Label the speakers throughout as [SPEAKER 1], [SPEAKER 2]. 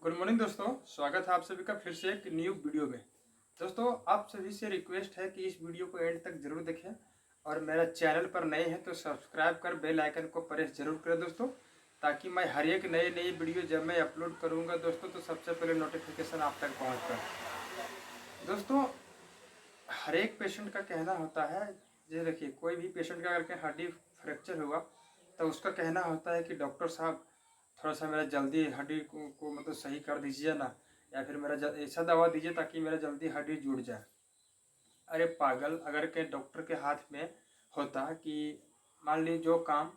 [SPEAKER 1] Good morning दोस्तों, स्वागत है आप सभी का फिर से एक न्यू वीडियो में। दोस्तों, आप सभी से रिक्वेस्ट है कि इस वीडियो को एंड तक जरूर देखें और मेरा चैनल पर नए हैं तो सब्सक्राइब कर बेल आइकन को प्रेस जरूर करें दोस्तों, ताकि मैं हर एक नई वीडियो जब मैं अपलोड करूंगा दोस्तों तो सबसे पहले नोटिफिकेशन आप तक पहुँच पाए। दोस्तों, हर एक पेशेंट का कहना होता है, ये देखिए कोई भी पेशेंट का अगर हड्डी फ्रैक्चर हुआ तो उसका कहना होता है कि डॉक्टर साहब थोड़ा सा मेरा जल्दी हड्डी को मतलब सही कर दीजिए ना, या फिर मेरा ऐसा दवा दीजिए ताकि मेरा जल्दी हड्डी जुड़ जाए। अरे पागल, अगर के डॉक्टर के हाथ में होता कि मान ली जो काम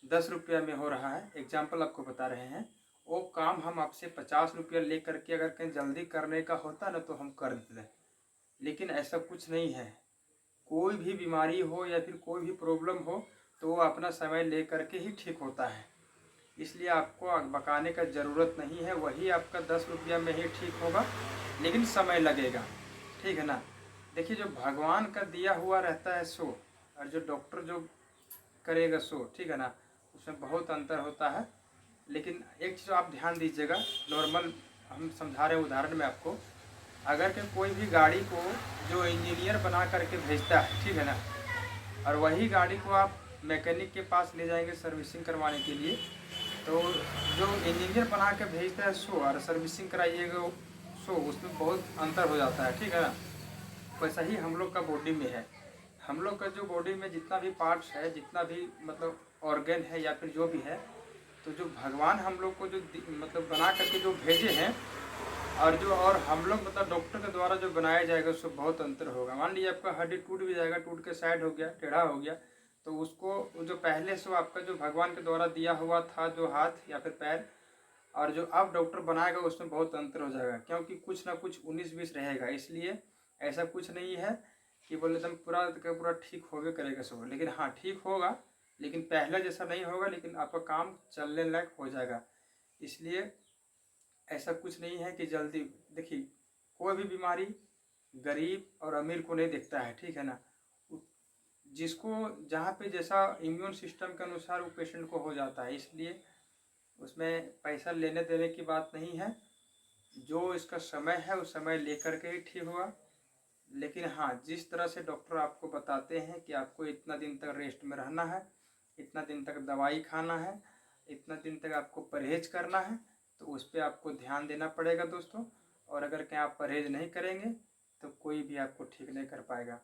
[SPEAKER 1] 10 रुपया में हो रहा है, एग्जाम्पल आपको बता रहे हैं, वो काम हम आपसे 50 रुपया ले करके अगर कहीं जल्दी करने का होता ना तो हम कर देते। लेकिन ऐसा कुछ नहीं है। कोई भी बीमारी हो या फिर कोई भी प्रॉब्लम हो तो वो अपना समय ले करके ही ठीक होता है। इसलिए आपको बकाने का ज़रूरत नहीं है, वही आपका 10 रुपया में ही ठीक होगा, लेकिन समय लगेगा। ठीक है ना। देखिए, जो भगवान का दिया हुआ रहता है सो, और जो डॉक्टर जो करेगा सो, ठीक है ना, उसमें बहुत अंतर होता है। लेकिन एक चीज़ आप ध्यान दीजिएगा, नॉर्मल हम समझा रहे हैं उदाहरण में आपको। अगर के कोई भी गाड़ी को जो इंजीनियर बना करके भेजता है, ठीक है ना, और वही गाड़ी को आप मैकेनिक के पास ले जाएंगे सर्विसिंग करवाने के लिए, तो जो इंजीनियर बना के भेजता है सो और सर्विसिंग कराइएगा सो, उसमें बहुत अंतर हो जाता है। ठीक है ना। वैसा ही हम लोग का बॉडी में है। हम लोग का जो बॉडी में जितना भी पार्ट्स है, जितना भी मतलब ऑर्गन है या फिर जो भी है, तो जो भगवान हम लोग को जो मतलब बना करके जो भेजे हैं, और हम लोग मतलब डॉक्टर के द्वारा जो बनाया जाएगा उससे बहुत अंतर होगा। मान लीजिए आपका हड्डी टूट भी जाएगा, टूट के साइड हो गया, टेढ़ा हो गया, तो उसको जो पहले से आपका जो भगवान के द्वारा दिया हुआ था जो हाथ या फिर पैर, और जो अब डॉक्टर बनाएगा उसमें बहुत अंतर हो जाएगा, क्योंकि कुछ ना कुछ 19-20 रहेगा। इसलिए ऐसा कुछ नहीं है कि बोले एकदम पूरा का पूरा ठीक होगे करेगा सब, लेकिन हाँ ठीक होगा, लेकिन पहले जैसा नहीं होगा, लेकिन आपका काम चलने लायक हो जाएगा। इसलिए ऐसा कुछ नहीं है कि जल्दी, देखिए कोई भी बीमारी गरीब और अमीर को नहीं देखता है। ठीक है ना। जिसको जहाँ पे जैसा इम्यून सिस्टम के अनुसार वो पेशेंट को हो जाता है, इसलिए उसमें पैसा लेने देने की बात नहीं है। जो इसका समय है उस समय लेकर के ही ठीक हुआ। लेकिन हाँ, जिस तरह से डॉक्टर आपको बताते हैं कि आपको इतना दिन तक रेस्ट में रहना है, इतना दिन तक दवाई खाना है, इतना दिन तक आपको परहेज करना है, तो उस पर आपको ध्यान देना पड़ेगा दोस्तों। और अगर कहीं आप परहेज नहीं करेंगे तो कोई भी आपको ठीक नहीं कर पाएगा।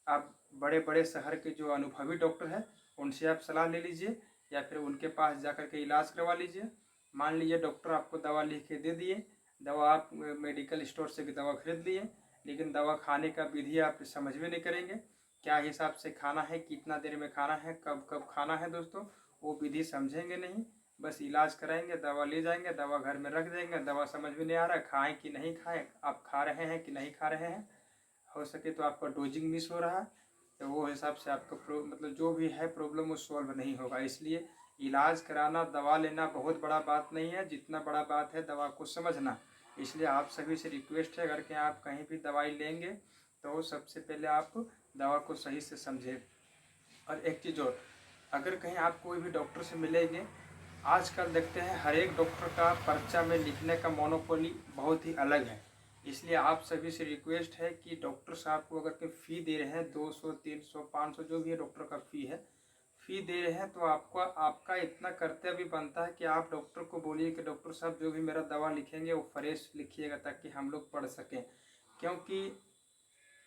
[SPEAKER 1] आप बड़े बड़े शहर के जो अनुभवी डॉक्टर हैं उनसे आप सलाह ले लीजिए, या फिर उनके पास जा कर के इलाज करवा लीजिए। मान लीजिए डॉक्टर आपको दवा लिख के दे दिए, दवा आप मेडिकल स्टोर से दवा खरीद लिए, लेकिन दवा खाने का विधि आप समझ में नहीं करेंगे, क्या हिसाब से खाना है, कितना देर में खाना है, कब कब खाना है दोस्तों, वो विधि समझेंगे नहीं। बस इलाज कराएंगे, दवा ले जाएंगे, दवा घर में रख देंगे, दवा समझ में नहीं आ रहा खाएं कि नहीं खाएं, आप खा रहे हैं कि नहीं खा रहे हैं, हो सके तो आपका डोजिंग मिस हो रहा है, तो वो हिसाब से आपका मतलब जो भी है प्रॉब्लम वो सॉल्व नहीं होगा। इसलिए इलाज कराना, दवा लेना बहुत बड़ा बात नहीं है, जितना बड़ा बात है दवा को समझना। इसलिए आप सभी से रिक्वेस्ट है, अगर के आप कहीं भी दवाई लेंगे तो सबसे पहले आप दवा को सही से समझें। और एक चीज़ और, अगर कहीं आप कोई भी डॉक्टर से मिलेंगे, आजकल देखते हैं हर एक डॉक्टर का पर्चा में लिखने का मोनोपोली बहुत ही अलग है। इसलिए आप सभी से रिक्वेस्ट है कि डॉक्टर साहब को अगर के फ़ी दे रहे हैं 200, 300, 500 जो भी है डॉक्टर का फ़ी है, फ़ी दे रहे हैं, तो आपका इतना कर्तव्य बनता है कि आप डॉक्टर को बोलिए कि डॉक्टर साहब जो भी मेरा दवा लिखेंगे वो फ्रेश लिखिएगा ताकि हम लोग पढ़ सकें। क्योंकि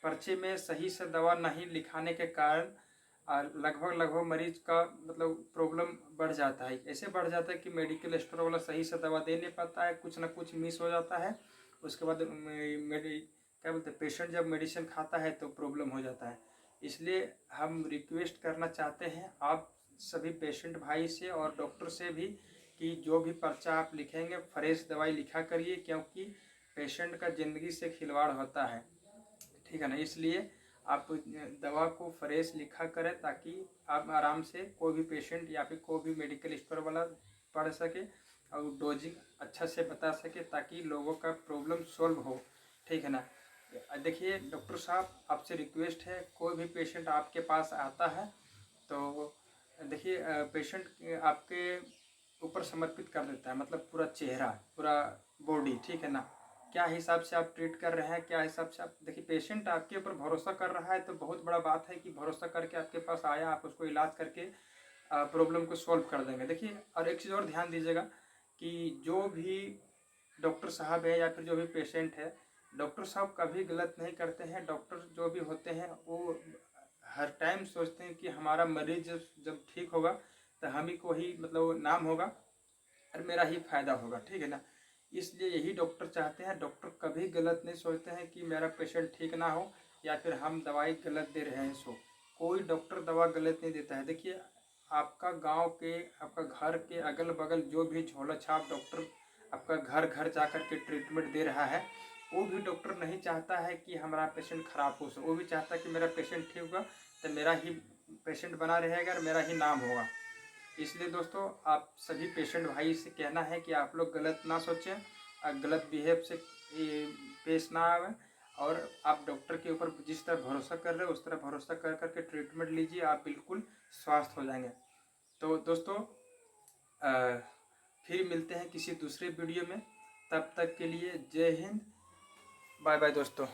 [SPEAKER 1] पर्चे में सही से दवा नहीं लिखाने के कारण लगभग मरीज का मतलब प्रॉब्लम बढ़ जाता है। ऐसे बढ़ जाता है कि मेडिकल स्टोर वाला सही से दवा दे नहीं पाता है, कुछ ना कुछ मिस हो जाता है। उसके बाद क्या बोलते हैं, पेशेंट जब मेडिसिन खाता है तो प्रॉब्लम हो जाता है। इसलिए हम रिक्वेस्ट करना चाहते हैं आप सभी पेशेंट भाई से और डॉक्टर से भी कि जो भी पर्चा आप लिखेंगे फ्रेश दवाई लिखा करिए, क्योंकि पेशेंट का ज़िंदगी से खिलवाड़ होता है। ठीक है ना। इसलिए आप दवा को फ्रेश लिखा करें ताकि आप आराम से कोई भी पेशेंट या फिर कोई भी मेडिकल स्टोर वाला पढ़ सके और डोजिंग अच्छा से बता सके ताकि लोगों का प्रॉब्लम सॉल्व हो। ठीक है ना। देखिए डॉक्टर साहब, आपसे रिक्वेस्ट है, कोई भी पेशेंट आपके पास आता है तो देखिए पेशेंट आपके ऊपर समर्पित कर देता है, मतलब पूरा चेहरा, पूरा बॉडी, ठीक है ना, क्या हिसाब से आप ट्रीट कर रहे हैं, क्या हिसाब से आप देखिए, पेशेंट आपके ऊपर भरोसा कर रहा है तो बहुत बड़ा बात है कि भरोसा करके आपके पास आया, आप उसको इलाज करके प्रॉब्लम को सॉल्व कर देंगे। देखिए, और एक चीज़ और ध्यान दीजिएगा कि जो भी डॉक्टर साहब है या फिर जो भी पेशेंट है, डॉक्टर साहब कभी गलत नहीं करते हैं। डॉक्टर जो भी होते हैं वो हर टाइम सोचते हैं कि हमारा मरीज जब ठीक होगा तो हम ही को ही मतलब नाम होगा और मेरा ही फायदा होगा, ठीक है ना। इसलिए यही डॉक्टर चाहते हैं। डॉक्टर कभी गलत नहीं सोचते हैं कि मेरा पेशेंट ठीक ना हो या फिर हम दवाई गलत दे रहे हैं इसको। कोई डॉक्टर दवा गलत नहीं देता है। देखिए, आपका गांव के, आपका घर के अगल बगल जो भी झोला छाप डॉक्टर आपका घर घर जा कर के ट्रीटमेंट दे रहा है, वो भी डॉक्टर नहीं चाहता है कि हमारा पेशेंट खराब हो। वो भी चाहता है कि मेरा पेशेंट ठीक होगा तो मेरा ही पेशेंट बना रहेगा और मेरा ही नाम होगा। इसलिए दोस्तों, आप सभी पेशेंट भाई से कहना है कि आप लोग गलत ना सोचें और गलत बिहेव से पेश ना आए, और आप डॉक्टर के ऊपर जिस तरह भरोसा कर रहे हो उस तरह भरोसा कर करके ट्रीटमेंट लीजिए, आप बिल्कुल स्वस्थ हो जाएंगे। तो दोस्तों, फिर मिलते हैं किसी दूसरे वीडियो में। तब तक के लिए जय हिंद, बाय बाय दोस्तों।